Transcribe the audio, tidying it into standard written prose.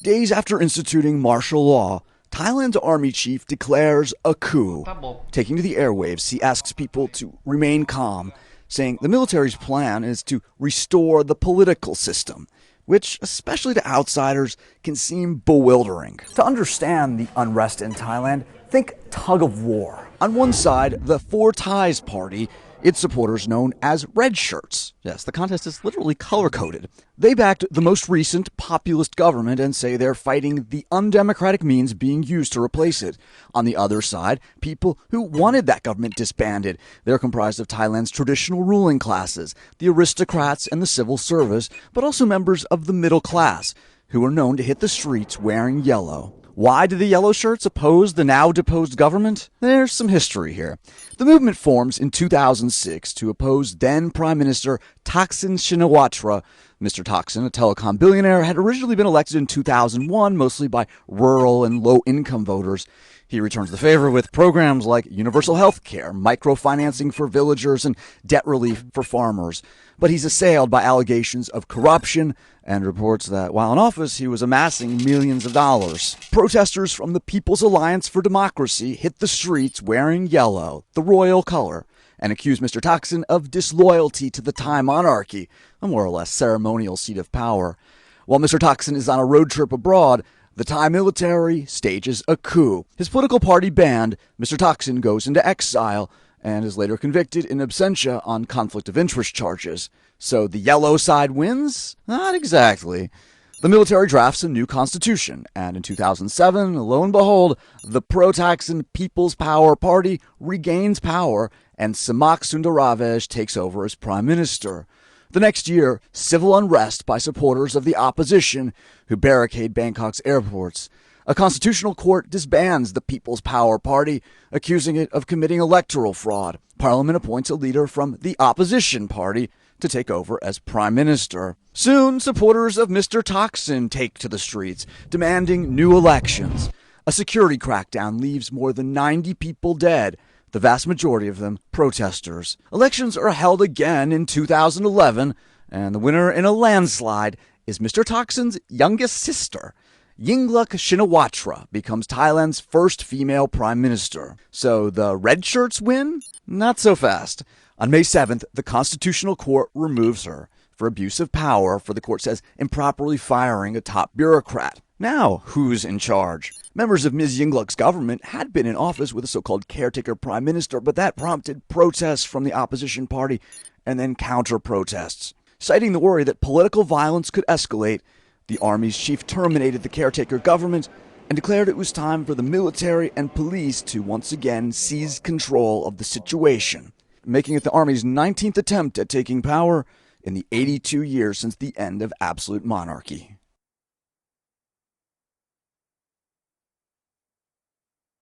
Days after instituting martial law, Thailand's army chief declares a coup. Taking to the airwaves, he asks people to remain calm, saying the military's plan is to restore the political system, which, especially to outsiders, can seem bewildering. To understand the unrest in Thailand, think tug of war. On one side, the Four Thais Party, its supporters known as Red Shirts. Yes, the contest is literally color-coded. They backed the most recent populist government and say they're fighting the undemocratic means being used to replace it. On the other side, people who wanted that government disbanded. They're comprised of Thailand's traditional ruling classes, the aristocrats and the civil service, but also members of the middle class, who are known to hit the streets wearing yellow. Why do the yellow shirts oppose the now-deposed government? There's some history here. The movement forms in 2006 to oppose then Prime Minister Thaksin Shinawatra. Mr. Thaksin, a telecom billionaire, had originally been elected in 2001, mostly by rural and low-income voters. He returns the favor with programs like universal health care, microfinancing for villagers, and debt relief for farmers. But he's assailed by allegations of corruption and reports that while in office, he was amassing millions of dollars. Protesters from the People's Alliance for Democracy hit the streets wearing yellow, the royal color, and accused Mr. Thaksin of disloyalty to the Thai monarchy, a more or less ceremonial seat of power. While Mr. Thaksin is on a road trip abroad, the Thai military stages a coup. His political party banned, Mr. Thaksin goes into exile and is later convicted in absentia on conflict of interest charges. So the yellow side wins? Not exactly. The military drafts a new constitution, and in 2007, lo and behold, the pro-Thaksin People's Power Party regains power, and Samak Sundaravej takes over as prime minister. The next year, civil unrest by supporters of the opposition who barricade Bangkok's airports. A constitutional court disbands the People's Power Party, accusing it of committing electoral fraud. Parliament appoints a leader from the opposition party to take over as prime minister. Soon, supporters of Mr. Thaksin take to the streets, demanding new elections. A security crackdown leaves more than 90 people dead, the vast majority of them protesters. Elections are held again in 2011, and the winner in a landslide is Mr. Thaksin's youngest sister. Yingluck Shinawatra becomes Thailand's first female prime minister. So the red shirts win? Not so fast. On May 7th, the Constitutional Court removes her for abuse of power, for the court says improperly firing a top bureaucrat. Now, who's in charge? Members of Ms. Yingluck's government had been in office with a so-called caretaker prime minister, but that prompted protests from the opposition party and then counter-protests. Citing the worry that political violence could escalate, the army's chief terminated the caretaker government and declared it was time for the military and police to once again seize control of the situation, making it the army's 19th attempt at taking power in the 82 years since the end of absolute monarchy.